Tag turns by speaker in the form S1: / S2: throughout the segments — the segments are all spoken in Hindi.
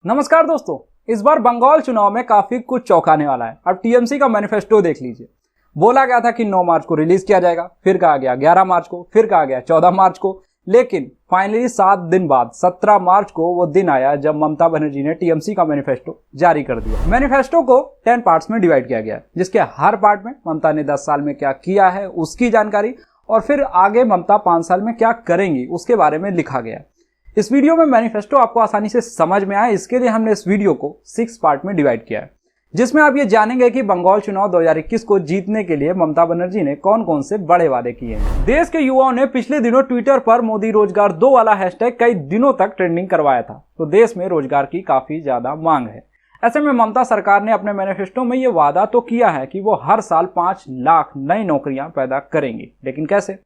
S1: नमस्कार दोस्तों, इस बार बंगाल चुनाव में काफी कुछ चौंकाने वाला है। अब टीएमसी का मैनिफेस्टो देख लीजिए। बोला गया था कि 9 मार्च को रिलीज किया जाएगा, फिर कहा गया 11 मार्च को, फिर कहा गया 14 मार्च को, लेकिन फाइनली 7 दिन बाद 17 मार्च को वो दिन आया जब ममता बनर्जी ने टीएमसी का मैनिफेस्टो जारी कर दिया। मैनिफेस्टो को 10 पार्ट्स में डिवाइड किया गया, जिसके हर पार्ट में ममता ने 10 साल में क्या किया है उसकी जानकारी और फिर आगे ममता 5 साल में क्या करेंगी उसके बारे में लिखा गया। इस वीडियो में मैनिफेस्टो आपको आसानी से समझ में आए, इसके लिए हमने इस वीडियो को 6 पार्ट में डिवाइड किया है, जिसमें आप ये जानेंगे कि बंगाल चुनाव 2021 को जीतने के लिए ममता बनर्जी ने कौन कौन से बड़े वादे किए हैं। देश के युवाओं ने पिछले दिनों ट्विटर पर मोदी रोजगार 2 वाला हैशटैग कई दिनों तक ट्रेंडिंग करवाया था, तो देश में रोजगार की काफी ज्यादा मांग है। ऐसे में ममता सरकार ने अपने मैनिफेस्टो में ये वादा तो किया है कि वो हर साल 5 लाख नई नौकरियां पैदा करेंगी, लेकिन कैसे?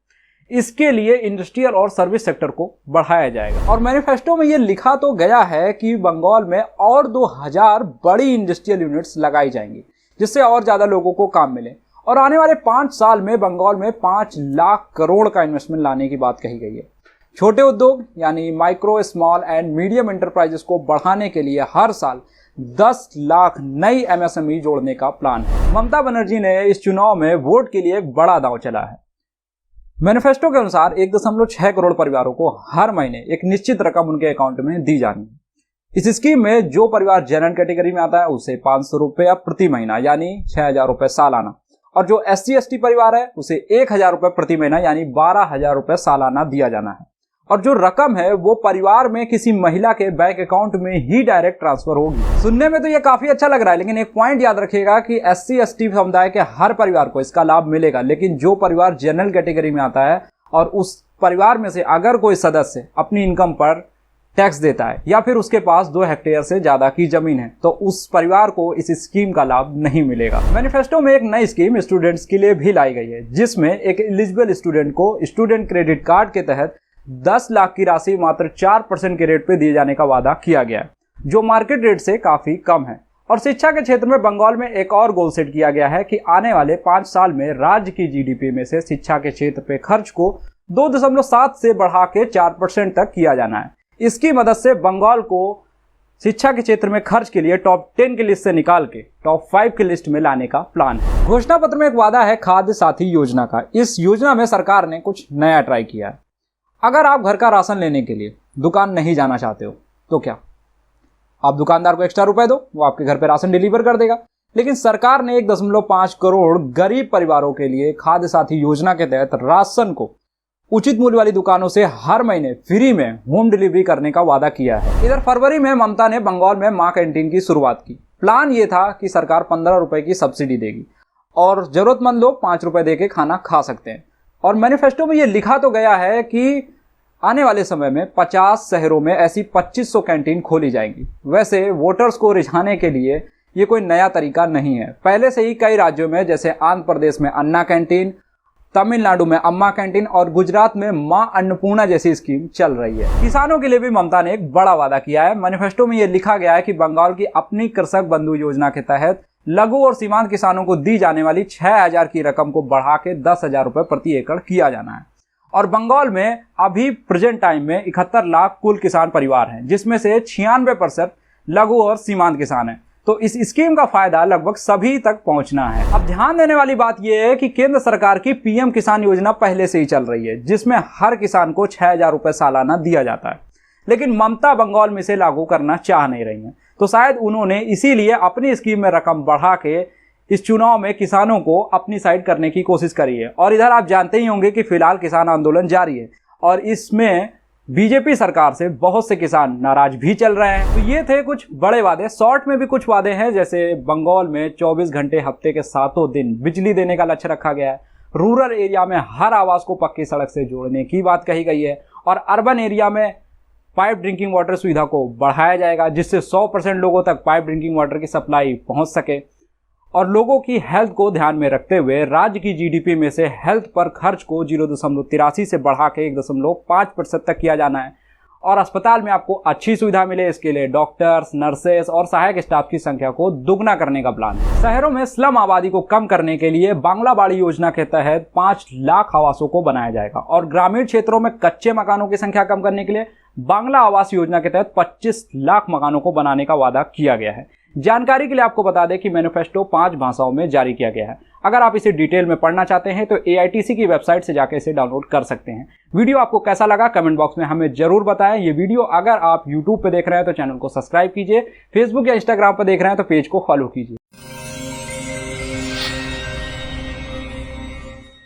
S1: इसके लिए इंडस्ट्रियल और सर्विस सेक्टर को बढ़ाया जाएगा। और मैनिफेस्टो में ये लिखा तो गया है कि बंगाल में और 2000 बड़ी इंडस्ट्रियल यूनिट्स लगाई जाएंगी, जिससे और ज्यादा लोगों को काम मिले। और आने वाले 5 साल में बंगाल में 5 लाख करोड़ का इन्वेस्टमेंट लाने की बात कही गई है। छोटे उद्योग यानी micro, small and medium enterprises को बढ़ाने के लिए हर साल 10 लाख नई एमएसएमई जोड़ने का प्लान है। ममता बनर्जी ने इस चुनाव में वोट के लिए एक बड़ा दांव चला है। मैनिफेस्टो के अनुसार 1.6 करोड़ परिवारों को हर महीने एक निश्चित रकम उनके अकाउंट में दी जानी है। इस स्कीम में जो परिवार जनरल कैटेगरी में आता है उसे 500 रुपया प्रति महीना यानी 6000 रुपए सालाना, और जो SC/ST परिवार है उसे 1000 रुपए प्रति महीना यानी 12000 रुपए सालाना दिया जाना है। और जो रकम है वो परिवार में किसी महिला के बैंक अकाउंट में ही डायरेक्ट ट्रांसफर होगी। सुनने में तो ये काफी अच्छा लग रहा है, लेकिन एक पॉइंट याद रखिएगा कि SC/ST समुदाय के हर परिवार को इसका लाभ मिलेगा, लेकिन जो परिवार जनरल कैटेगरी में आता है और उस परिवार में से अगर कोई सदस्य अपनी इनकम पर टैक्स देता है या फिर उसके पास 2 हेक्टेयर से ज्यादा की जमीन है, तो उस परिवार को इस स्कीम का लाभ नहीं मिलेगा। मैनिफेस्टो में एक नई स्कीम स्टूडेंट्स के लिए भी लाई गई है, जिसमें एक एलिजिबल स्टूडेंट को स्टूडेंट क्रेडिट कार्ड के तहत 10 लाख की राशि मात्र 4% के रेट पे दिए जाने का वादा किया गया है, जो मार्केट रेट से काफी कम है। और शिक्षा के क्षेत्र में बंगाल में एक और गोल सेट किया गया है कि आने वाले 5 साल में राज्य की जीडीपी में से शिक्षा के क्षेत्र पे खर्च को 2.7 से बढ़ा के 4% तक किया जाना है। इसकी मदद से बंगाल को शिक्षा के क्षेत्र में खर्च के लिए टॉप 10 की लिस्ट से निकाल के टॉप 5 की लिस्ट में लाने का प्लान है। घोषणा पत्र में एक वादा है खाद्य साथी योजना का। इस योजना में सरकार ने कुछ नया ट्राई किया है। अगर आप घर का राशन लेने के लिए दुकान नहीं जाना चाहते हो तो क्या आप दुकानदार को एक्स्ट्रा रुपए दो, वो आपके घर पे राशन डिलीवर कर देगा। लेकिन सरकार ने 1.5 करोड़ गरीब परिवारों के लिए खाद्य साथी योजना के तहत राशन को उचित मूल्य वाली दुकानों से हर महीने फ्री में होम डिलीवरी करने का वादा किया है। इधर फरवरी में ममता ने बंगाल में मां कैंटीन की शुरुआत की। प्लान ये था कि सरकार 15 रुपए की सब्सिडी देगी और जरूरतमंद लोग 5 रुपए दे के खाना खा सकते हैं। और मैनिफेस्टो में ये लिखा तो गया है कि आने वाले समय में 50 शहरों में ऐसी 2500 कैंटीन खोली जाएंगी। वैसे वोटर्स को रिझाने के लिए ये कोई नया तरीका नहीं है। पहले से ही कई राज्यों में जैसे आंध्र प्रदेश में अन्ना कैंटीन, तमिलनाडु में अम्मा कैंटीन और गुजरात में मां अन्नपूर्णा जैसी स्कीम चल रही है। किसानों के लिए भी ममता ने एक बड़ा वादा किया है। मैनिफेस्टो में ये लिखा गया है कि बंगाल की अपनी कृषक बंधु योजना के तहत लघु और सीमांत किसानों को दी जाने वाली 6000 की रकम को बढ़ा के 10,000 रुपए प्रति एकड़ किया जाना है। और बंगाल में अभी प्रेजेंट टाइम में 71 लाख कुल किसान परिवार हैं, जिसमें से 96% लघु और सीमांत किसान हैं। तो इस स्कीम का फायदा लगभग सभी तक पहुंचना है। अब ध्यान देने वाली बात यह है कि केंद्र सरकार की पीएम किसान योजना पहले से ही चल रही है, जिसमें हर किसान को 6000 रुपए सालाना दिया जाता है। लेकिन ममता बंगाल में से लागू करना चाह नहीं रही है, तो शायद उन्होंने इसीलिए अपनी स्कीम में रकम बढ़ा के इस चुनाव में किसानों को अपनी साइड करने की कोशिश करी है। और इधर आप जानते ही होंगे कि फिलहाल किसान आंदोलन जारी है और इसमें बीजेपी सरकार से बहुत से किसान नाराज भी चल रहे हैं। तो ये थे कुछ बड़े वादे। शॉर्ट में भी कुछ वादे हैं, जैसे बंगाल में 24 घंटे हफ्ते के 7 दिन बिजली देने का लक्ष्य रखा गया है। रूरल एरिया में हर आवास को पक्की सड़क से जोड़ने की बात कही गई है। और अर्बन एरिया में पाइप ड्रिंकिंग वाटर सुविधा को बढ़ाया जाएगा, जिससे 100% लोगों तक पाइप ड्रिंकिंग वाटर की सप्लाई पहुंच सके। और लोगों की हेल्थ को ध्यान में रखते हुए राज्य की जीडीपी में से हेल्थ पर खर्च को 0.83 से बढ़ा के 1.5% तक किया जाना है। और अस्पताल में आपको अच्छी सुविधा मिले, इसके लिए डॉक्टर्स, नर्सेस और सहायक स्टाफ की संख्या को दुगना करने का प्लान है। शहरों में स्लम आबादी को कम करने के लिए बांग्ला बाड़ी योजना के तहत 5 लाख आवासों को बनाया जाएगा। और ग्रामीण क्षेत्रों में कच्चे मकानों की संख्या कम करने के लिए बांग्ला आवास योजना के तहत 25 लाख मकानों को बनाने का वादा किया गया है। जानकारी के लिए आपको बता दें कि मैनिफेस्टो 5 भाषाओं में जारी किया गया है। अगर आप इसे डिटेल में पढ़ना चाहते हैं तो AITC की वेबसाइट से जाकर इसे डाउनलोड कर सकते हैं। वीडियो आपको कैसा लगा कमेंट बॉक्स में हमें जरूर बताएं। ये वीडियो अगर आप YouTube पे देख रहे हैं तो चैनल को सब्सक्राइब कीजिए, फेसबुक या इंस्टाग्राम पर देख रहे हैं तो पेज को फॉलो कीजिए।